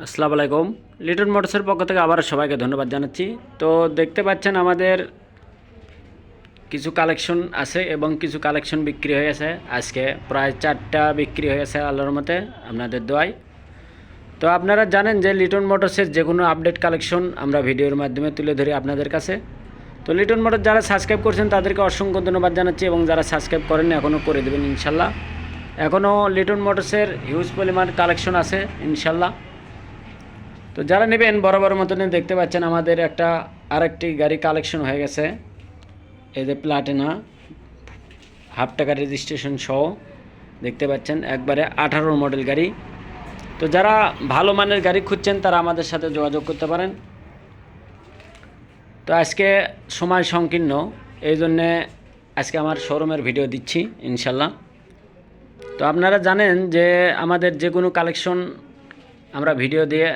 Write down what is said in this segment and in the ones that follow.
আসসালামু আলাইকুম। লিটন মোটরসের পক্ষ থেকে আবার সবাইকে ধন্যবাদ জানাচ্ছি। তো দেখতে পাচ্ছেন আমাদের কিছু কালেকশন আছে এবং কিছু কালেকশন বিক্রি হয়ে গেছে। আজকে প্রায় 4টা বিক্রি হয়ে গেছে আল্লাহর মতে, আপনাদের দোয়ায়। তো আপনারা জানেন যে লিটন মোটরসের যে কোনো আপডেট কালেকশন আমরা ভিডিওর মাধ্যমে তুলে ধরি আপনাদের কাছে। তো লিটন মোটর যারা সাবস্ক্রাইব করছেন তাদেরকে অসংখ্য ধন্যবাদ জানাচ্ছি, এবং যারা সাবস্ক্রাইব করেননি এখনও করে দেবেন ইনশাল্লাহ। এখনও লিটন মোটরসের হিউজ পরিমাণ কালেকশন আছে ইনশাল্লাহ। তো যারা নেবেন বরাবর মতনই দেখতে পাচ্ছেন আমাদের আরেকটি গাড়ি কালেকশন হয়ে গেছে। এই যে প্লাটিনা হাফ টাকা রেজিস্ট্রেশন সহ দেখতে পাচ্ছেন, একবারে 18 মডেল গাড়ি। তো যারা ভালো মানের গাড়ি খুঁজছেন তারা আমাদের সাথে যোগাযোগ করতে পারেন। তো আজকে সময় সংকীর্ণ, এই জন্যে আজকে আমার শোরুমের ভিডিও দিচ্ছি ইনশাল্লাহ। তো আপনারা জানেন যে আমাদের যে কোনো কালেকশন আমরা ভিডিও দিয়ে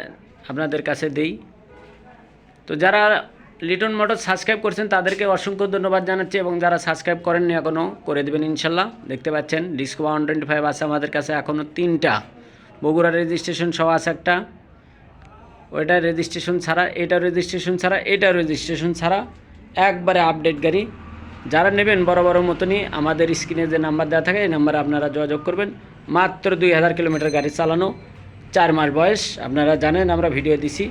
আপনাদের কাছে দিই। তো যারা লিটন মোটর সাবস্ক্রাইব করছেন তাদেরকে অসংখ্য ধন্যবাদ জানাচ্ছি, এবং যারা সাবস্ক্রাইব করেননি এখনও করে দেবেন ইনশাল্লাহ। দেখতে পাচ্ছেন ডিসকো 125 আছে আমাদের কাছে এখনও 3টা, বগুড়া রেজিস্ট্রেশন সহ আছে একটা, ওইটা রেজিস্ট্রেশন ছাড়া, এটা রেজিস্ট্রেশন ছাড়া, এটা রেজিস্ট্রেশন ছাড়া, একবারে আপডেট গাড়ি। যারা নেবেন বড় মতনই আমাদের স্ক্রিনে যে নাম্বার দেওয়া থাকে এই নাম্বারে আপনারা যোগাযোগ করবেন। মাত্র 2000 কিলোমিটার গাড়ি চালানো, 4 মাস বয়স, আপনারা জানেন আমরা ভিডিও দিছি।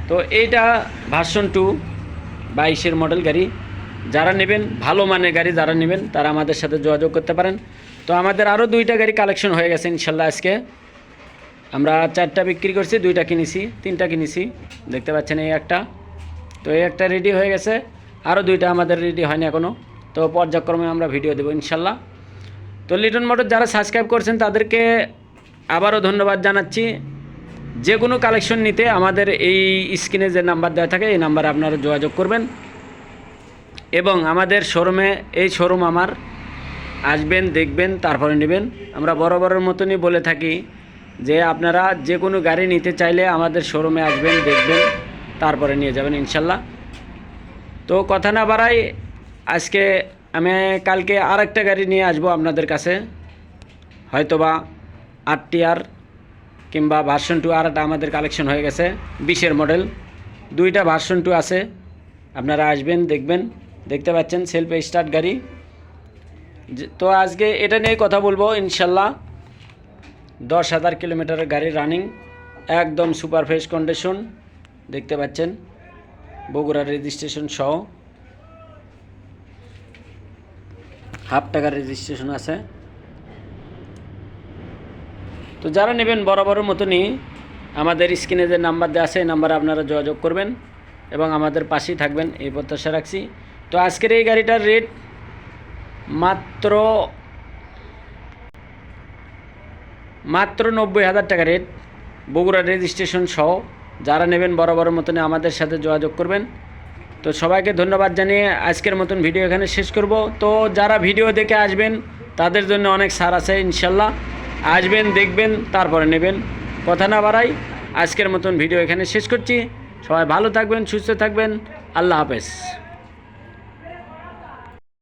তো এইটা ভার্সন 2 22-এর মডেল গাড়ি। যারা নেবেন ভালো মানের গাড়ি যারা নেবেন তারা আমাদের সাথে যোগাযোগ করতে পারেন। তো আমাদের আরও 2টা গাড়ি কালেকশন হয়ে গেছে ইনশাল্লাহ। আজকে আমরা 4টা বিক্রি করছি, 2টা কিনেছি, 3টা কিনেছি, দেখতে পাচ্ছেন এই একটা। তো এই একটা রেডি হয়ে গেছে, আরও 2টা আমাদের রেডি হয়নি এখনও। তো পর্যায়ক্রমে আমরা ভিডিও দেবো ইনশাল্লাহ। তো লিটন মোটর যারা সাবস্ক্রাইব করছেন তাদেরকে আবারও ধন্যবাদ জানাচ্ছি। যে কোনো কালেকশন নিতে আমাদের এই স্ক্রিনে যে নাম্বার দেওয়া থাকে এই নাম্বারে আপনারা যোগাযোগ করবেন, এবং আমাদের শোরুমে, এই শোরুম আমার, আসবেন দেখবেন তারপরে নেবেন। আমরা বরাবরের মতনই বলে থাকি যে আপনারা যে কোনো গাড়ি নিতে চাইলে আমাদের শোরুমে আসবেন, দেখবেন, তারপরে নিয়ে যাবেন ইনশাল্লাহ। তো কথা না বাড়াই, আজকে আমি কালকে আরেকটা গাড়ি নিয়ে আসবো আপনাদের কাছে, হয়তোবা 8TR কিংবা ভার্সন 2। আর একটা আমাদের কালেকশন হয়ে গেছে 20-এর মডেল, 2টা ভার্সন 2 আছে, আপনারা আসবেন দেখবেন। দেখতে পাচ্ছেন সেলফ স্টার্ট গাড়ি। তো আজকে এটা নিয়ে কথা বলবো ইনশাল্লাহ। 10,000 কিলোমিটারের গাড়ি রানিং, একদম সুপার ফ্রেশ কন্ডিশন, দেখতে পাচ্ছেন বগুড়ার রেজিস্ট্রেশন সহ, হাফ টাকার রেজিস্ট্রেশন আছে। তো যারা নেবেন বরাবরের মতনই আমাদের স্ক্রিনে যে নাম্বার দেওয়া আছে এই নাম্বারে আপনারা যোগাযোগ করবেন এবং আমাদের পাশেই থাকবেন, এই প্রত্যাশা রাখছি। তো আজকের এই গাড়িটার রেট মাত্র 90,000 টাকা রেট, বগুড়া রেজিস্ট্রেশন সহ। যারা নেবেন বরাবরের মতনই আমাদের সাথে যোগাযোগ করবেন। তো সবাইকে ধন্যবাদ জানিয়ে আজকের মতন ভিডিও এখানে শেষ করব। তো যারা ভিডিও দেখে আসবেন তাদের জন্য অনেক ছাড় আছে ইনশাল্লাহ। আসবেন দেখবেন তারপরে নেবেন। কথা না বাড়াই, আজকের মতন ভিডিও এখানে শেষ করছি। সবাই ভালো থাকবেন, সুস্থ থাকবেন, আল্লাহ হাফেজ।